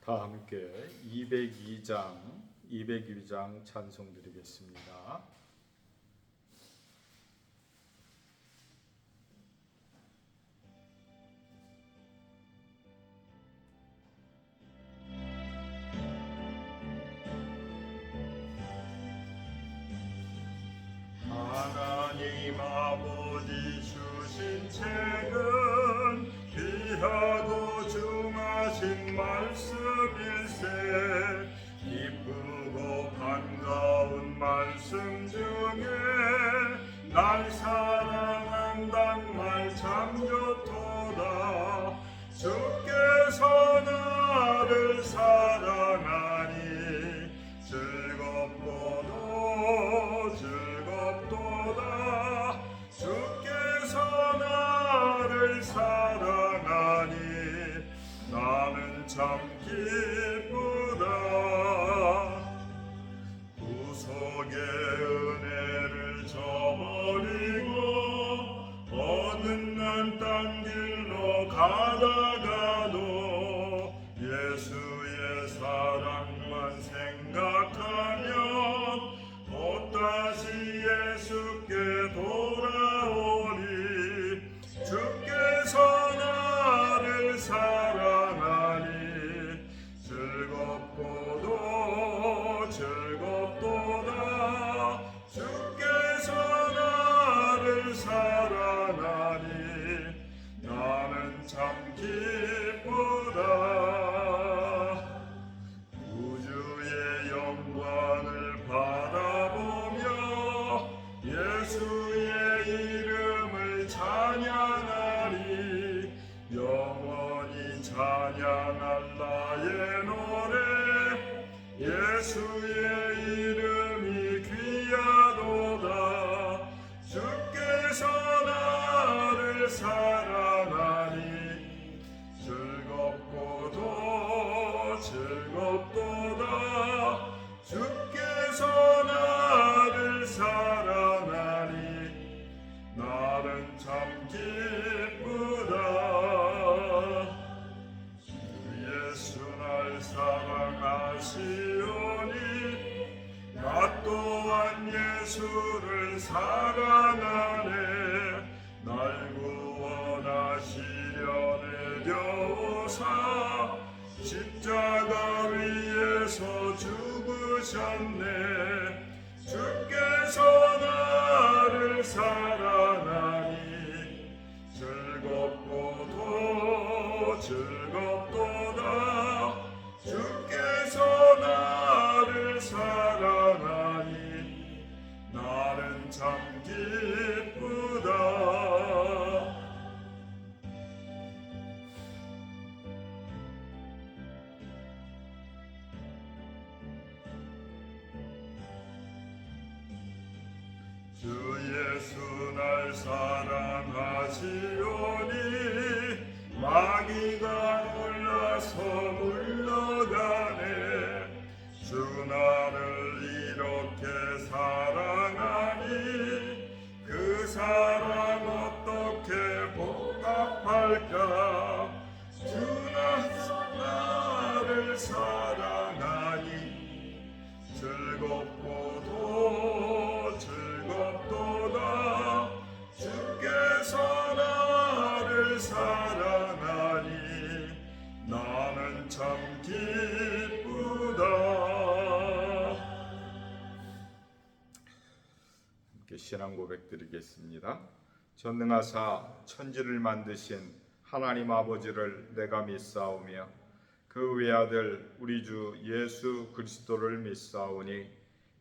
다 함께 202장 찬송 드리겠습니다. 하나님 아버지 주신 책은 귀하고 중하신 말씀일세. 기쁘고 반가운 말씀 중에 날 사랑한단 말 참 좋도다. 주께서 나를 사랑하니 즐겁도다. 주께서 나를 사랑하니 나는 참 기쁘다. 구속의 은혜를 저버리고 어긋난 딴 길로 가다가도 예수의 사랑만 생각하면 또다시 예수께 돌아오리. 주께서 나를 사랑하니 즐겁도다. 주께서 나를 사랑하니 나는 참 기쁘다. 우주의 영광을 바라보며 예수의 이름을 찬양하리. 영원히 찬양할 나의 노래. 예수의 이름이 귀하도다. 주께서 나를 사랑하니 즐겁도다. 주께서 나를 사랑하니 나는 참 기쁘다. 주 예수 날 사랑하시오니 나 또한 예수를 사랑하네. 날 구원하시려 내려오사 십자가 위에서 죽으셨네. 주께서 나를 사랑하니 즐겁도다. 주께서 나를 사랑하니 나는 참 기쁘다. 주 예수 날 사랑하시오니 마귀가 놀라서 물러가네. 주 나를 이렇게 사랑하니 그 사랑 어떻게 복합할까. 주 나를 사랑하니 즐겁도다. 주께서 나를 사랑하니 나는 참 기쁘다. 함께 신앙 고백 드리겠습니다. 전능하사 천지를 만드신 하나님 아버지를 내가 믿사오며 그 외아들 우리 주 예수 그리스도를 믿사오니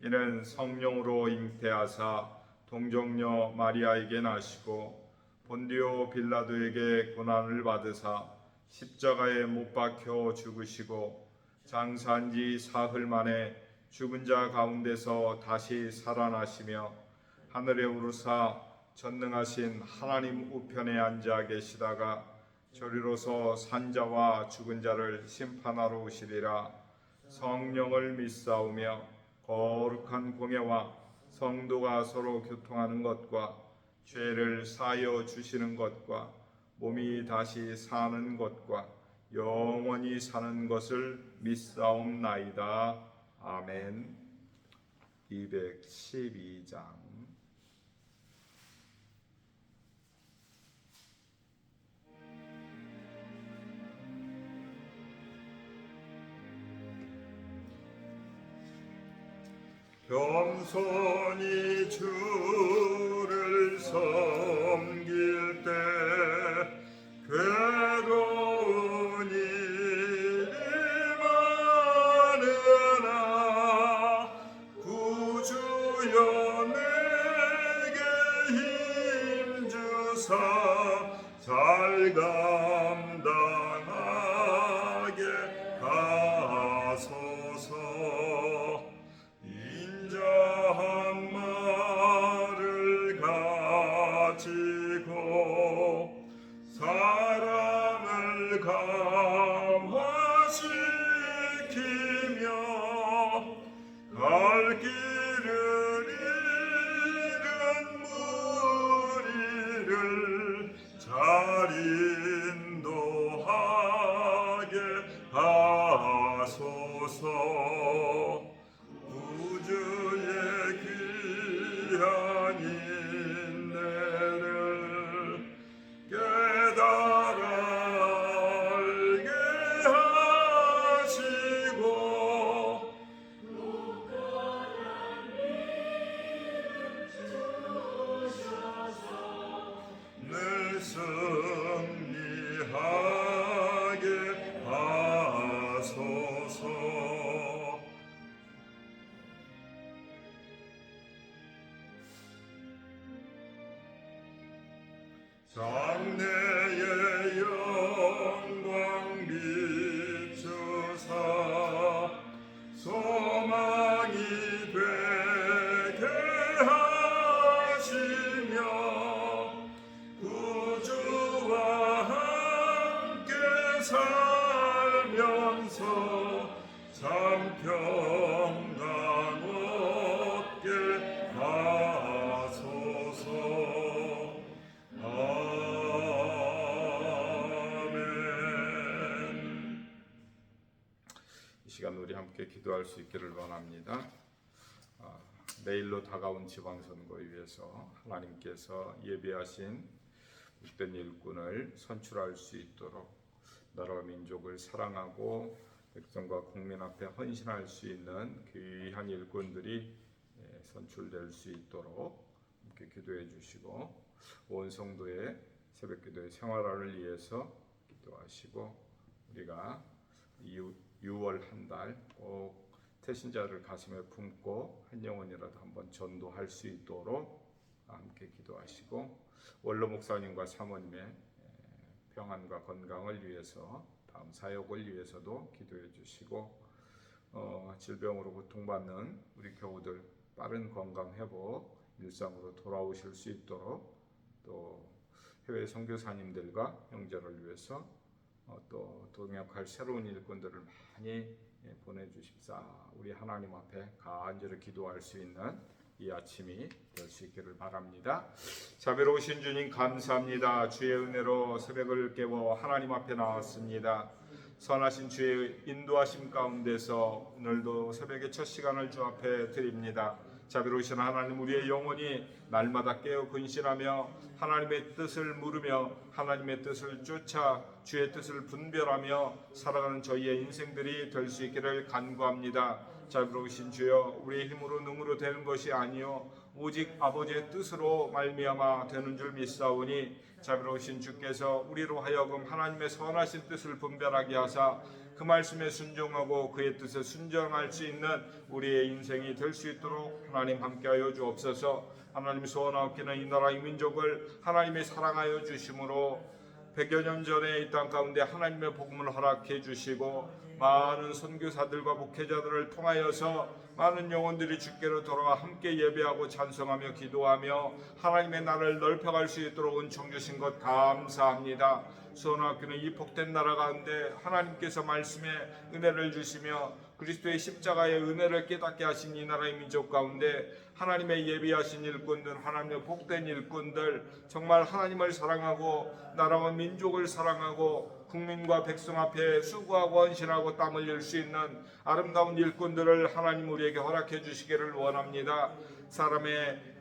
이는 성령으로 잉태하사 동정녀 마리아에게 나시고 본디오 빌라도에게 고난을 받으사 십자가에 못 박혀 죽으시고 장사한 지 사흘 만에 죽은 자 가운데서 다시 살아나시며 하늘에 오르사 전능하신 하나님 우편에 앉아 계시다가 저리로서 산자와 죽은 자를 심판하러 오시리라. 성령을 믿사오며 거룩한 공예와 성도가 서로 교통하는 것과 죄를 사하여 주시는 것과 몸이 다시 사는 것과 영원히 사는 것을 믿사옵나이다. 아멘. 212장. 겸손히 주를 섬길 때 괴로운 일이 많으나 구주여 내게 힘주사 잘 감당하게 하소서. 인자한 말을 가지고 사람을 감화시키며 갈 길을 잃은 무리를 잘 인도하게 하소서. 구주의 귀한 인내를 깨달아 알게 하시고 늘 승리하게 하소서. 장래의 영광 비추사 소망이 되게 하시며 구주와 함께 살면서 참 평강 얻게 하소서. 아멘. 이 시간 우리 함께 기도할 수 있기를 원합니다. 내일로 다가온 지방선거를 위해서 하나님께서 예비하신 못된 일꾼을 선출할 수 있도록 나라와 민족을 사랑하고 백성과 국민 앞에 헌신할 수 있는 귀한 일꾼들이 선출될 수 있도록 함께 기도해 주시고 온 성도의 새벽기도의 생활화를 위해서 기도하시고 우리가 6월 한 달 꼭 태신자를 가슴에 품고 한 영혼이라도 한번 전도할 수 있도록 함께 기도하시고 원로 목사님과 사모님의 평안과 건강을 위해서 다음 사역을 위해서도 기도해 주시고 질병으로 고통받는 우리 교우들 빠른 건강 회복 일상으로 돌아오실 수 있도록 또 해외 선교사님들과 형제를 위해서 또 동역할 새로운 일꾼들을 많이 보내주십사. 우리 하나님 앞에 간절히 기도할 수 있는 이 아침이 될 수 있기를 바랍니다. 자비로우신 주님 감사합니다. 주의 은혜로 새벽을 깨워 하나님 앞에 나왔습니다. 선하신 주의 인도하심 가운데서 오늘도 새벽의 첫 시간을 주 앞에 드립니다. 자비로우신 하나님, 우리의 영혼이 날마다 깨어 근신하며 하나님의 뜻을 물으며 하나님의 뜻을 쫓아 주의 뜻을 분별하며 살아가는 저희의 인생들이 될 수 있기를 간구합니다. 자비로우신 주여, 우리의 힘으로 능으로 되는 것이 아니요 오직 아버지의 뜻으로 말미암아 되는 줄 믿사오니 자비로우신 주께서 우리로 하여금 하나님의 선하신 뜻을 분별하게 하사 그 말씀에 순종하고 그의 뜻에 순종할 수 있는 우리의 인생이 될 수 있도록 하나님 함께하여 주옵소서. 하나님 소원하옵기는 이 나라 이 민족을 하나님이 사랑하여 주심으로 100여 년 전에 이 땅 가운데 하나님의 복음을 허락해 주시고 많은 선교사들과 목회자들을 통하여서 많은 영혼들이 주께로 돌아와 함께 예배하고 찬송하며 기도하며 하나님의 나라를 넓혀갈 수 있도록 은총 주신 것 감사합니다. 수원학교는 이 복된 나라 가운데 하나님께서 말씀의 은혜를 주시며 그리스도의 십자가의 은혜를 깨닫게 하신 이 나라의 민족 가운데 하나님의 예비하신 일꾼들, 하나님의 복된 일꾼들, 정말 하나님을 사랑하고 나라와 민족을 사랑하고 국민과 백성 앞에 수고하고 헌신하고 땀 흘릴 수 있는 아름다운 일꾼들을 하나님 우리에게 허락해 주시기를 원합니다. 사람의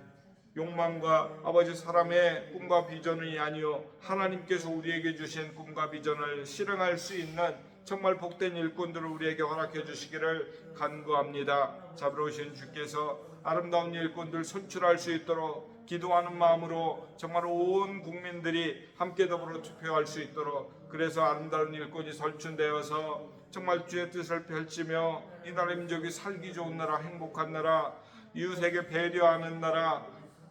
욕망과 아버지 사람의 꿈과 비전이 아니요 하나님께서 우리에게 주신 꿈과 비전을 실행할 수 있는 정말 복된 일꾼들을 우리에게 허락해 주시기를 간구합니다. 자비로우신 주께서 아름다운 일꾼들 선출할 수 있도록 기도하는 마음으로 정말 온 국민들이 함께 더불어 투표할 수 있도록, 그래서 아름다운 일꾼이 선출되어서 정말 주의 뜻을 펼치며 이 나라 민족이 살기 좋은 나라, 행복한 나라, 이웃에게 배려하는 나라,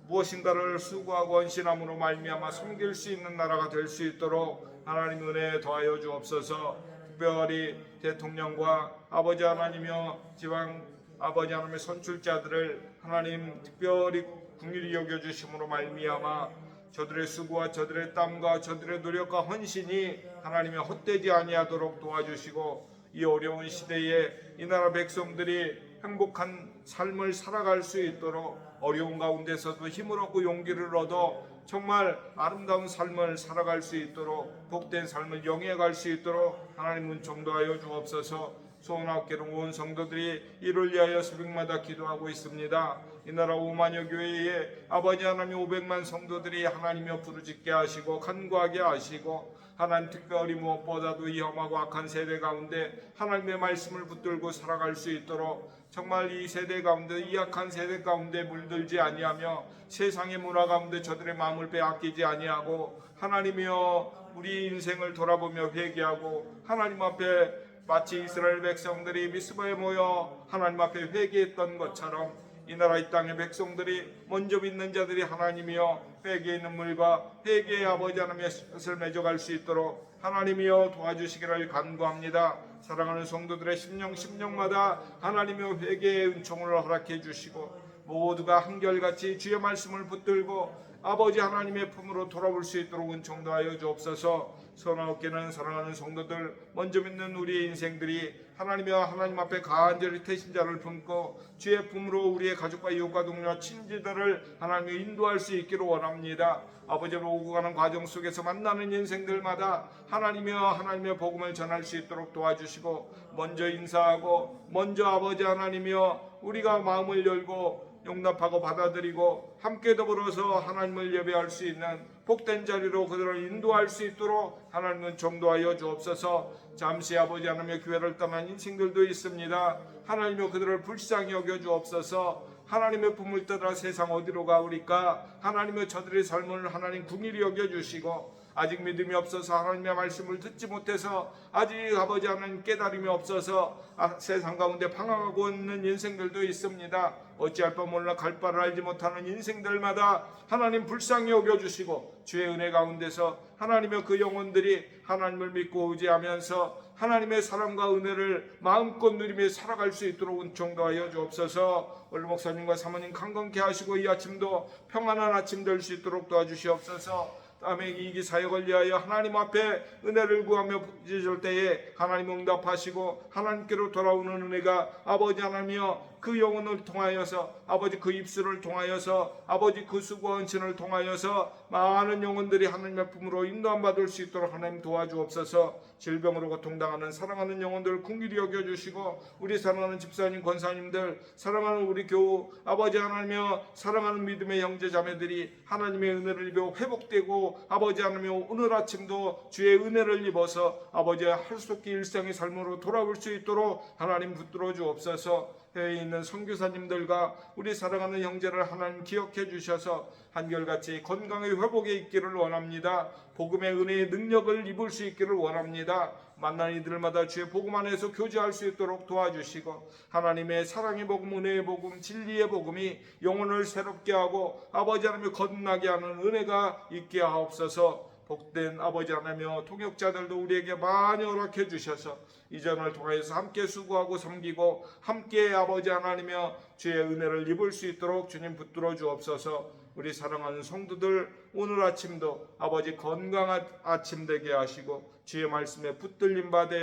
무엇인가를 수고하고 헌신함으로 말미암아 섬길 수 있는 나라가 될 수 있도록 하나님 은혜 더하여 주옵소서. 특별히 대통령과 아버지 하나님이여 지방 아버지 하나님의 선출자들을 하나님 특별히 긍휼히 여겨주심으로 말미암아 저들의 수고와 저들의 땀과 저들의 노력과 헌신이 하나님의 헛되지 아니하도록 도와주시고, 이 어려운 시대에 이 나라 백성들이 행복한 삶을 살아갈 수 있도록 어려운 가운데서도 힘을 얻고 용기를 얻어 정말 아름다운 삶을 살아갈 수 있도록 복된 삶을 영위해갈 수 있도록 하나님 은총도하여 주옵소서. 소원하옵기를 온 성도들이 이를 위하여 새벽마다 기도하고 있습니다. 이 나라 5만여 교회에 아버지 하나님 500만 성도들이 하나님여 부르짖게 하시고 간구하게 하시고, 하나님 특별히 무엇보다도 이 험하고 악한 세대 가운데 하나님의 말씀을 붙들고 살아갈 수 있도록 정말 이 세대 가운데, 이 악한 세대 가운데 물들지 아니하며 세상의 문화 가운데 저들의 마음을 빼앗기지 아니하고 하나님이여 우리 인생을 돌아보며 회개하고 하나님 앞에 마치 이스라엘 백성들이 미스바에 모여 하나님 앞에 회개했던 것처럼 이 나라 이 땅의 백성들이 먼저 믿는 자들이 하나님이여 회개의 눈물과 회개의 아버지 하나님의 뜻을 맺어갈 수 있도록 하나님이여 도와주시기를 간구합니다. 사랑하는 성도들의 심령마다 하나님이여 회개의 은총을 허락해 주시고 모두가 한결같이 주의 말씀을 붙들고 아버지 하나님의 품으로 돌아올 수 있도록 은총도 하여 주옵소서. 선하옵기는 사랑하는 성도들, 먼저 믿는 우리의 인생들이 하나님이여 하나님 앞에 간절히 태신자를 품고 주의 품으로 우리의 가족과 이웃과 동료와 친지들을 하나님이 인도할 수 있기를 원합니다. 아버지로 오고 가는 과정 속에서 만나는 인생들마다 하나님이여 하나님의 복음을 전할 수 있도록 도와주시고, 먼저 인사하고 먼저 아버지 하나님이여 우리가 마음을 열고 용납하고 받아들이고 함께 더불어서 하나님을 예배할 수 있는 복된 자리로 그들을 인도할 수 있도록 하나님은 정도하여 주옵소서. 잠시 아버지 하나님의 교회를 떠난 인생들도 있습니다. 하나님여 그들을 불쌍히 여겨 주옵소서. 하나님의 품을 떠나 세상 어디로 가오리까? 하나님의 저들의 삶을 하나님 긍휼히 여겨주시고, 아직 믿음이 없어서 하나님의 말씀을 듣지 못해서 아직 아버지 하나님 깨달음이 없어서 세상 가운데 방황하고 있는 인생들도 있습니다. 어찌할 바 몰라 갈 바를 알지 못하는 인생들마다 하나님 불쌍히 여겨주시고 주의 은혜 가운데서 하나님의 그 영혼들이 하나님을 믿고 의지하면서 하나님의 사랑과 은혜를 마음껏 누리며 살아갈 수 있도록 은총도하여 주옵소서. 오늘 목사님과 사모님 강건케 하시고 이 아침도 평안한 아침 될 수 있도록 도와주시옵소서. 다음에 이 사역을 위하여 하나님 앞에 은혜를 구하며 부르짖을 때에 하나님 응답하시고 하나님께로 돌아오는 은혜가 아버지 하나님이여 그 영혼을 통하여서 아버지 그 입술을 통하여서 아버지 그 수고와 헌신을 통하여서 많은 영혼들이 하나님의 품으로 인도함 받을 수 있도록 하나님 도와주옵소서. 질병으로 고통당하는 사랑하는 영혼들 긍휼히 여겨주시고 우리 사랑하는 집사님 권사님들 사랑하는 우리 교우 아버지 하나님이여 사랑하는 믿음의 형제 자매들이 하나님의 은혜를 입어 회복되고 아버지 하나님이여 오늘 아침도 주의 은혜를 입어서 아버지의 할 수 없기 일상의 삶으로 돌아올 수 있도록 하나님 붙들어 주옵소서. 해외에 있는 선교사님들과 우리 사랑하는 형제를 하나님 기억해 주셔서 한결같이 건강의 회복에 있기를 원합니다. 복음의 은혜의 능력을 입을 수 있기를 원합니다. 만난 이들마다 주의 복음 안에서 교제할 수 있도록 도와주시고 하나님의 사랑의 복음, 은혜의 복음, 진리의 복음이 영혼을 새롭게 하고 아버지 하나님을 거듭나게 하는 은혜가 있게 하옵소서. 복된 아버지 하나님이여 통역자들도 우리에게 많이 허락해 주셔서 이전을 통하여서 함께 수고하고 섬기고 함께 아버지 하나님이여 주의 은혜를 입을 수 있도록 주님 붙들어 주옵소서. 우리 사랑하는 성도들 오늘 아침도 아버지 건강한 아침 되게 하시고 주의 말씀에 붙들림 받아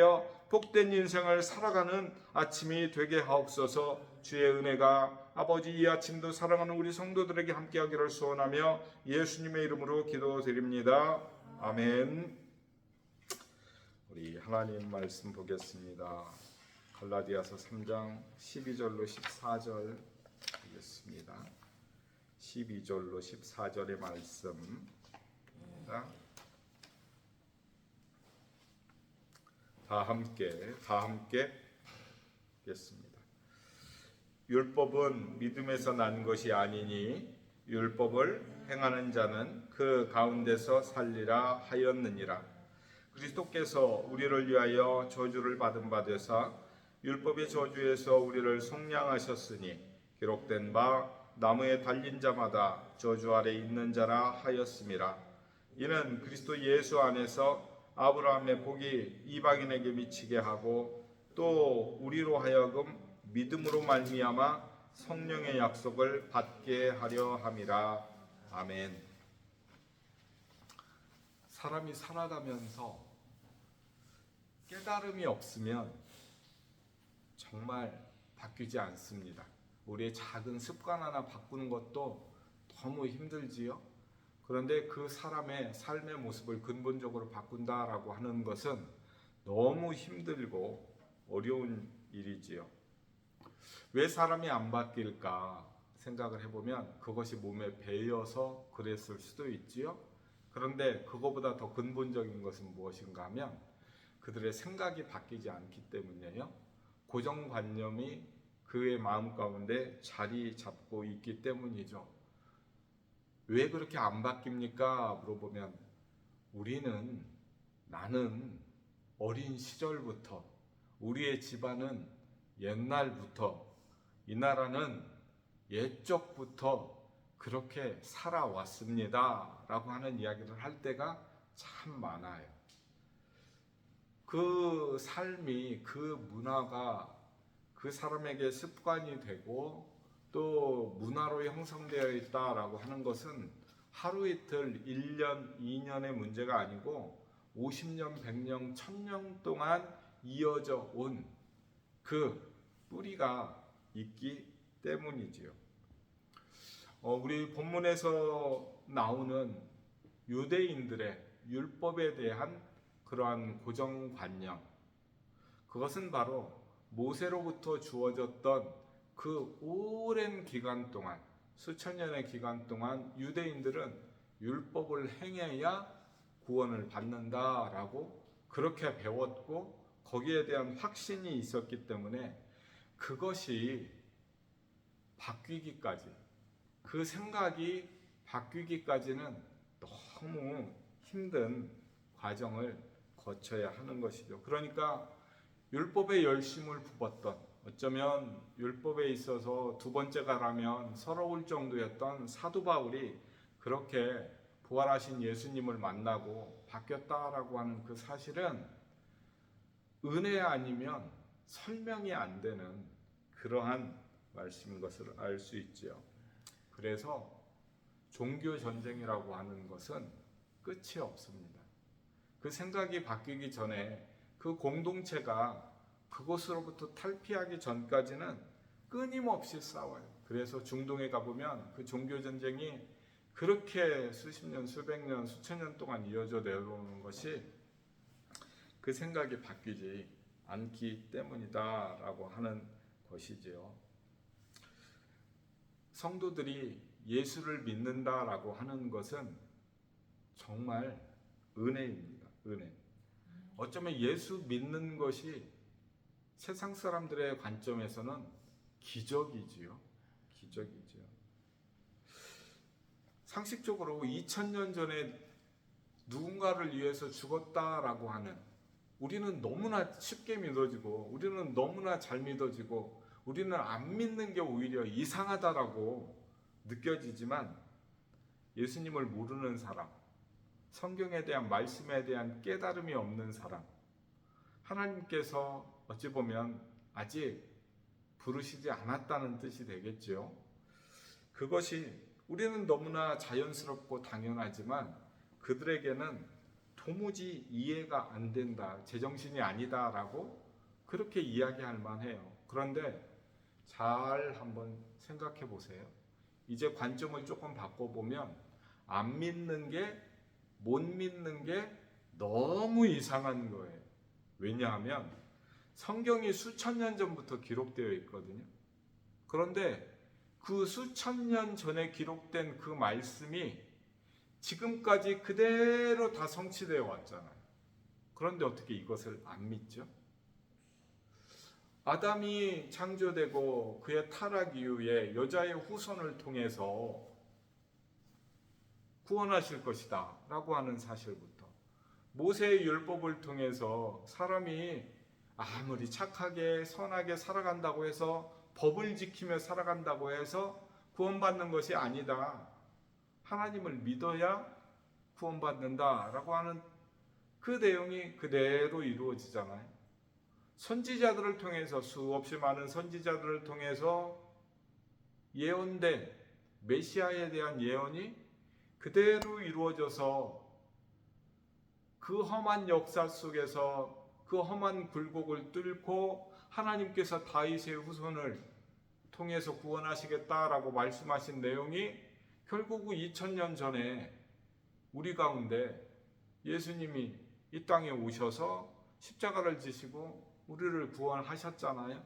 복된 인생을 살아가는 아침이 되게 하옵소서. 주의 은혜가 아버지 이 아침도 사랑하는 우리 성도들에게 함께하기를 소원하며 예수님의 이름으로 기도드립니다. 아멘. 우리 하나님 말씀 보겠습니다. 갈라디아서 3장 12절로 14절 보겠습니다. 12절로 14절의 말씀입니다. 다 함께 읽겠습니다. 율법은 믿음에서 난 것이 아니니 율법을 행하는 자는 그 가운데서 살리라 하였느니라. 그리스도께서 우리를 위하여 저주를 받은 바 되사 율법의 저주에서 우리를 속량하셨으니 기록된 바 나무에 달린 자마다 저주 아래 있는 자라 하였음이라. 이는 그리스도 예수 안에서 아브라함의 복이 이방인에게 미치게 하고 또 우리로 하여금 믿음으로 말미암아 성령의 약속을 받게 하려 함이라. 아멘. 사람이 살아가면서 깨달음이 없으면 정말 바뀌지 않습니다. 우리의 작은 습관 하나 바꾸는 것도 너무 힘들지요. 그런데 그 사람의 삶의 모습을 근본적으로 바꾼다라고 하는 것은 너무 힘들고 어려운 일이지요. 왜 사람이 안 바뀔까 생각을 해보면 그것이 몸에 배여서 그랬을 수도 있지요. 그런데 그거보다 더 근본적인 것은 무엇인가 하면 그들의 생각이 바뀌지 않기 때문이에요. 고정관념이 그의 마음 가운데 자리 잡고 있기 때문이죠. 왜 그렇게 안 바뀝니까? 물어보면 나는 어린 시절부터 우리의 집안은 옛날부터 이 나라는 옛적부터 그렇게 살아왔습니다 라고 하는 이야기를 할 때가 참 많아요. 그 삶이, 그 문화가 그 사람에게 습관이 되고 또 문화로 형성되어 있다라고 하는 것은 하루 이틀, 1년, 2년의 문제가 아니고 50년, 100년, 1000년 동안 이어져 온 그 뿌리가 있기 때문이지요. 우리 본문에서 나오는 유대인들의 율법에 대한 그러한 고정관념, 그것은 바로 모세로부터 주어졌던 그 오랜 기간 동안, 수천 년의 기간 동안 유대인들은 율법을 행해야 구원을 받는다라고 그렇게 배웠고 거기에 대한 확신이 있었기 때문에 그것이 바뀌기까지, 그 생각이 바뀌기까지는 너무 힘든 과정을 거쳐야 하는 것이죠. 그러니까 율법에 열심을 품었던, 어쩌면 율법에 있어서 두 번째가라면 서러울 정도였던 사도 바울이 그렇게 부활하신 예수님을 만나고 바뀌었다라고 하는 그 사실은 은혜 아니면 설명이 안 되는 그러한 말씀인 것을 알 수 있지요. 그래서 종교 전쟁이라고 하는 것은 끝이 없습니다. 그 생각이 바뀌기 전에 그 공동체가 그곳으로부터 탈피하기 전까지는 끊임없이 싸워요. 그래서 중동에 가보면 그 종교 전쟁이 그렇게 수십 년, 수백 년, 수천 년 동안 이어져 내려오는 것이 그 생각이 바뀌지 않기 때문이다라고 하는 것이지요. 성도들이 예수를 믿는다라고 하는 것은 정말 은혜입니다. 은혜. 어쩌면 예수 믿는 것이 세상 사람들의 관점에서는 기적이지요. 기적이지요. 상식적으로 2000년 전에 누군가를 위해서 죽었다라고 하는, 우리는 너무나 쉽게 믿어지고 우리는 너무나 잘 믿어지고 우리는 안 믿는 게 오히려 이상하다라고 느껴지지만 예수님을 모르는 사람, 성경에 대한 말씀에 대한 깨달음이 없는 사람, 하나님께서 어찌 보면 아직 부르시지 않았다는 뜻이 되겠죠. 그것이 우리는 너무나 자연스럽고 당연하지만 그들에게는 도무지 이해가 안 된다, 제정신이 아니다라고 그렇게 이야기할 만해요. 그런데 잘 한번 생각해 보세요. 이제 관점을 조금 바꿔보면 안 믿는 게, 못 믿는 게 너무 이상한 거예요. 왜냐하면 성경이 수천 년 전부터 기록되어 있거든요. 그런데 그 수천 년 전에 기록된 그 말씀이 지금까지 그대로 다 성취되어 왔잖아요. 그런데 어떻게 이것을 안 믿죠? 아담이 창조되고 그의 타락 이후에 여자의 후손을 통해서 구원하실 것이다 라고 하는 사실부터, 모세의 율법을 통해서 사람이 아무리 착하게 선하게 살아간다고 해서, 법을 지키며 살아간다고 해서 구원받는 것이 아니다, 하나님을 믿어야 구원받는다 라고 하는 그 내용이 그대로 이루어지잖아요. 선지자들을 통해서, 수없이 많은 선지자들을 통해서 예언된 메시아에 대한 예언이 그대로 이루어져서 그 험한 역사 속에서 그 험한 굴곡을 뚫고 하나님께서 다윗의 후손을 통해서 구원하시겠다라고 말씀하신 내용이 결국 2000년 전에 우리 가운데 예수님이 이 땅에 오셔서 십자가를 지시고 우리를 구원하셨잖아요.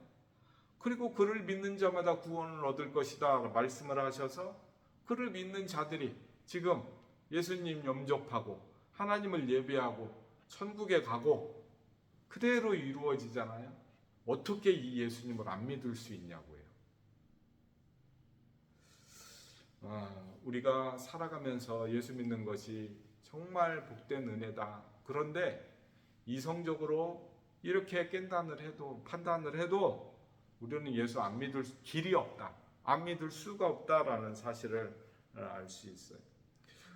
그리고 그를 믿는 자마다 구원을 얻을 것이다 말씀을 하셔서 그를 믿는 자들이 지금 예수님 영접하고 하나님을 예배하고 천국에 가고 그대로 이루어지잖아요. 어떻게 이 예수님을 안 믿을 수 있냐고요. 우리가 살아가면서 예수 믿는 것이 정말 복된 은혜다. 그런데 이성적으로 이렇게 판단을 해도 우리는 예수 안 믿을 길이 없다, 안 믿을 수가 없다라는 사실을 알 수 있어요.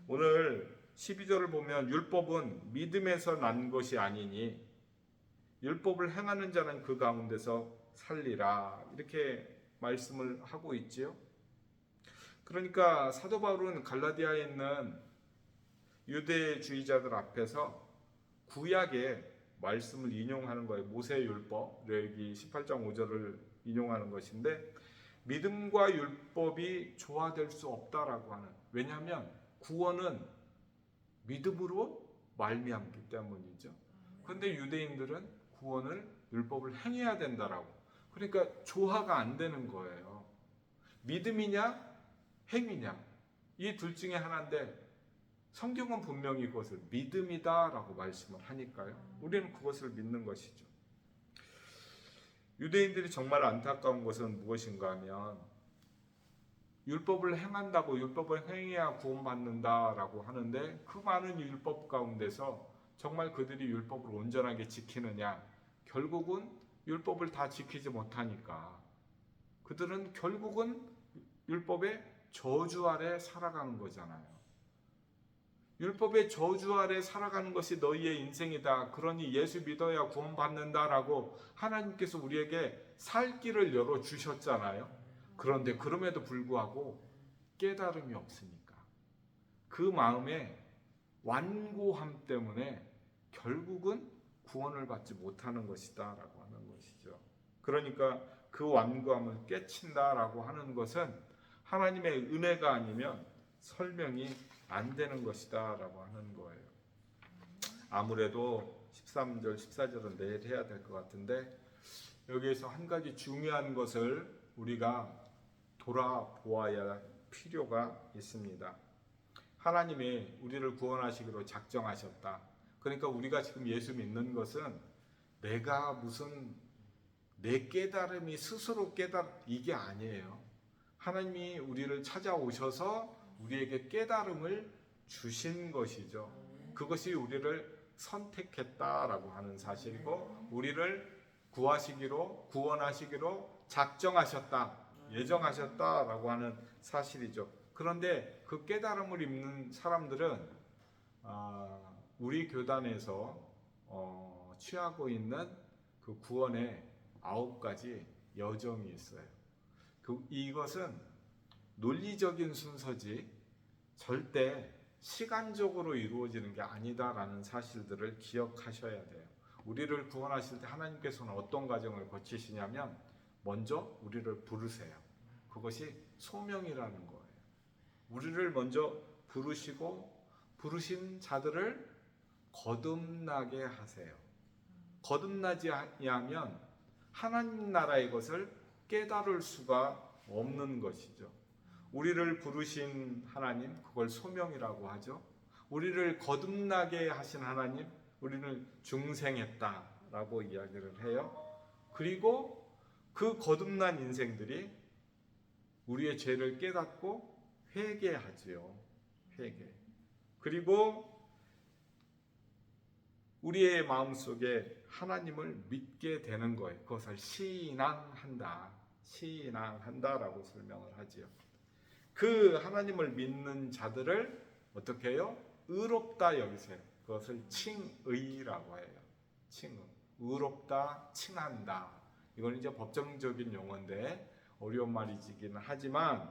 오늘 12절을 보면 율법은 믿음에서 난 것이 아니니 율법을 행하는 자는 그 가운데서 살리라, 이렇게 말씀을 하고 있지요. 그러니까 사도 바울은 갈라디아에 있는 유대주의자들 앞에서 구약의 말씀을 인용하는 거예요. 모세의 율법, 레위기 18장 5절을 인용하는 것인데, 믿음과 율법이 조화될 수 없다라고 하는, 왜냐하면 구원은 믿음으로 말미암기 때문이죠. 그런데 유대인들은 구원을 율법을 행해야 된다라고, 그러니까 조화가 안 되는 거예요. 믿음이냐 행위냐, 이 둘 중에 하나인데 성경은 분명히 그것을 믿음이다라고 말씀을 하니까요. 우리는 그것을 믿는 것이죠. 유대인들이 정말 안타까운 것은 무엇인가 하면, 율법을 행한다고, 율법을 행해야 구원받는다라고 하는데 그 많은 율법 가운데서 정말 그들이 율법을 온전하게 지키느냐, 결국은 율법을 다 지키지 못하니까 그들은 결국은 율법의 저주 아래 살아가는 거잖아요. 율법의 저주 아래 살아가는 것이 너희의 인생이다, 그러니 예수 믿어야 구원받는다라고 하나님께서 우리에게 살 길을 열어주셨잖아요. 그런데 그럼에도 불구하고 깨달음이 없으니까 그 마음의 완고함 때문에 결국은 구원을 받지 못하는 것이다 라고 하는 것이죠. 그러니까 그 완고함을 깨친다라고 하는 것은 하나님의 은혜가 아니면 설명이 안 되는 것이다 라고 하는 거예요. 아무래도 13절 14절은 내일 해야 될 것 같은데, 여기에서 한 가지 중요한 것을 우리가 돌아보아야 필요가 있습니다. 하나님이 우리를 구원하시기로 작정하셨다. 그러니까 우리가 지금 예수 믿는 것은 내가 무슨 내 깨달음이 스스로 이게 아니에요. 하나님이 우리를 찾아오셔서 우리에게 깨달음을 주신 것이죠. 그것이 우리를 선택했다라고 하는 사실이고, 우리를 구원하시기로 작정하셨다, 예정하셨다라고 하는 사실이죠. 그런데 그 깨달음을 입는 사람들은 우리 교단에서 취하고 있는 그 구원의 9가지 여정이 있어요. 이것은 논리적인 순서지 절대 시간적으로 이루어지는 게 아니다라는 사실들을 기억하셔야 돼요. 우리를 구원하실 때 하나님께서는 어떤 과정을 거치시냐면, 먼저 우리를 부르세요. 그것이 소명이라는 거예요. 우리를 먼저 부르시고 부르신 자들을 거듭나게 하세요. 거듭나지 아니하면 하나님 나라의 것을 깨달을 수가 없는 것이죠. 우리를 부르신 하나님, 그걸 소명이라고 하죠. 우리를 거듭나게 하신 하나님, 우리는 중생했다라고 이야기를 해요. 그리고 그 거듭난 인생들이 우리의 죄를 깨닫고 회개하지요. 회개. 그리고 우리의 마음속에 하나님을 믿게 되는 거예요. 그것을 신앙한다. 신앙한다라고 설명을 하지요. 그 하나님을 믿는 자들을 어떻게 해요? 의롭다 여기세요. 그것을 칭의라고 해요. 칭의. 의롭다, 칭한다. 이건 이제 법정적인 용어인데 어려운 말이긴 하지만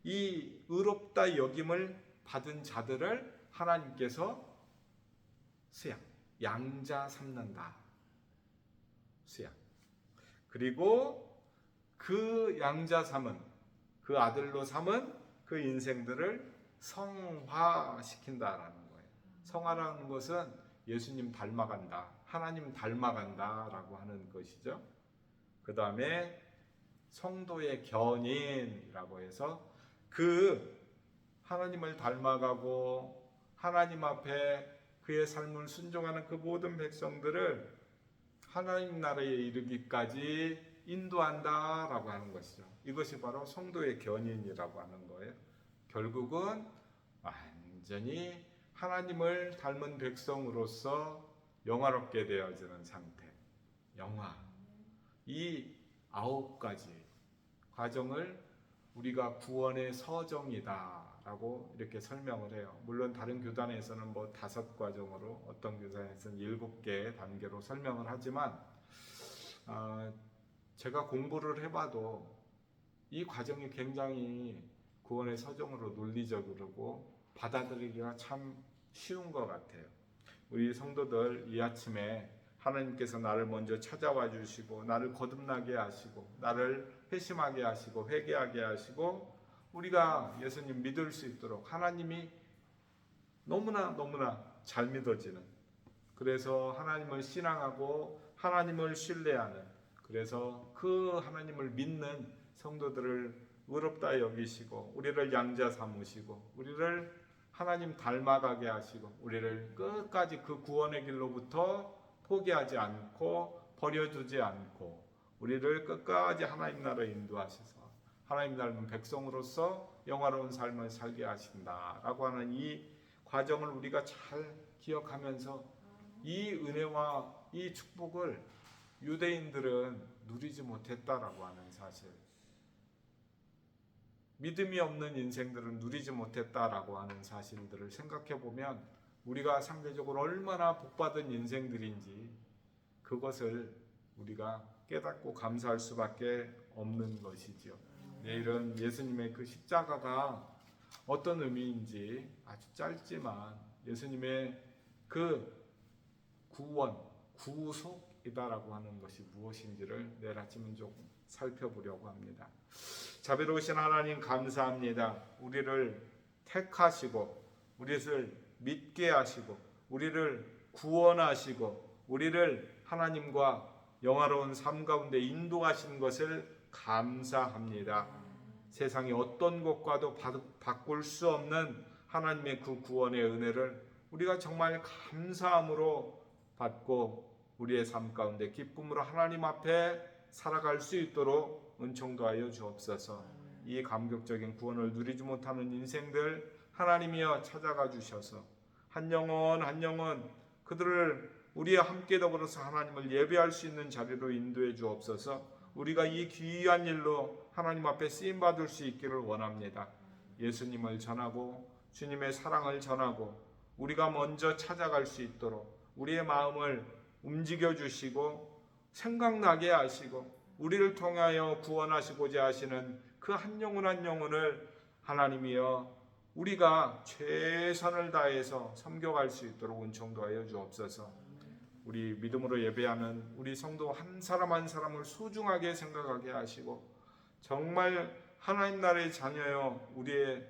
이 의롭다 여김을 받은 자들을 하나님께서 수양, 양자 삼는다. 수양. 그리고 그 양자 삼은, 그 아들로 삼은 그 인생들을 성화시킨다라는 거예요. 성화라는 것은 예수님 닮아간다, 하나님 닮아간다라고 하는 것이죠. 그 다음에 성도의 견인이라고 해서 그 하나님을 닮아가고 하나님 앞에 그의 삶을 순종하는 그 모든 백성들을 하나님 나라에 이르기까지 인도한다라고 하는 것이죠. 이것이 바로 성도의 견인이라고 하는 거예요. 결국은 완전히 하나님을 닮은 백성으로서 영화롭게 되어지는 상태. 영화. 이 9가지 과정을 우리가 구원의 서정이다라고 이렇게 설명을 해요. 물론 다른 교단에서는 뭐 5과정으로, 어떤 교단에서는 7개의 단계로 설명을 하지만 제가 공부를 해봐도 이 과정이 굉장히 구원의 서정으로 논리적이고 받아들이기가 참 쉬운 것 같아요. 우리 성도들 이 아침에 하나님께서 나를 먼저 찾아와 주시고 나를 거듭나게 하시고 나를 회심하게 하시고 회개하게 하시고 우리가 예수님 믿을 수 있도록 하나님이 너무나 잘 믿어지는, 그래서 하나님을 신앙하고 하나님을 신뢰하는, 그래서 그 하나님을 믿는 성도들을 의롭다 여기시고 우리를 양자 삼으시고 우리를 하나님 닮아가게 하시고 우리를 끝까지 그 구원의 길로부터 포기하지 않고 버려두지 않고 우리를 끝까지 하나님 나라에 인도하셔서 하나님 닮은 백성으로서 영화로운 삶을 살게 하신다라고 하는 이 과정을 우리가 잘 기억하면서 이 은혜와 이 축복을 유대인들은 누리지 못했다라고 하는 사실, 믿음이 없는 인생들은 누리지 못했다라고 하는 사실들을 생각해 보면 우리가 상대적으로 얼마나 복받은 인생들인지 그것을 우리가 깨닫고 감사할 수밖에 없는 것이지요. 내일은 예수님의 그 십자가가 어떤 의미인지 아주 짧지만 예수님의 그 구원, 구속이다라고 하는 것이 무엇인지를 내일 아침은 조금 살펴보려고 합니다. 자비로우신 하나님 감사합니다. 우리를 택하시고 우리를 믿게 하시고 우리를 구원하시고 우리를 하나님과 영화로운 삶 가운데 인도하신 것을 감사합니다. 세상의 어떤 것과도 바꿀 수 없는 하나님의 그 구원의 은혜를 우리가 정말 감사함으로 받고 우리의 삶 가운데 기쁨으로 하나님 앞에 살아갈 수 있도록 은총도 하여 주옵소서. 이 감격적인 구원을 누리지 못하는 인생들 하나님이여 찾아가 주셔서 한 영혼 한 영혼 그들을 우리와 함께 더불어서 하나님을 예배할 수 있는 자리로 인도해 주옵소서. 우리가 이 귀한 일로 하나님 앞에 쓰임 받을 수 있기를 원합니다. 예수님을 전하고 주님의 사랑을 전하고 우리가 먼저 찾아갈 수 있도록 우리의 마음을 움직여 주시고 생각나게 하시고 우리를 통하여 구원하시고자 하시는 그 한 영혼 한 영혼을 하나님이여 우리가 최선을 다해서 섬겨갈 수 있도록 은총도 하여 주옵소서. 우리 믿음으로 예배하는 우리 성도 한 사람 한 사람을 소중하게 생각하게 하시고 정말 하나님 나라의 자녀여 우리의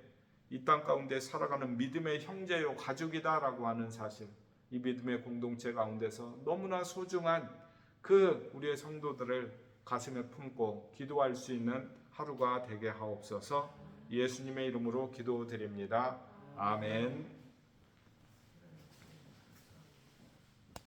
이 땅 가운데 살아가는 믿음의 형제요 가족이다라고 하는 사실, 이 믿음의 공동체 가운데서 너무나 소중한 그 우리의 성도들을 가슴에 품고 기도할 수 있는 하루가 되게 하옵소서. 예수님의 이름으로 기도드립니다. 아멘.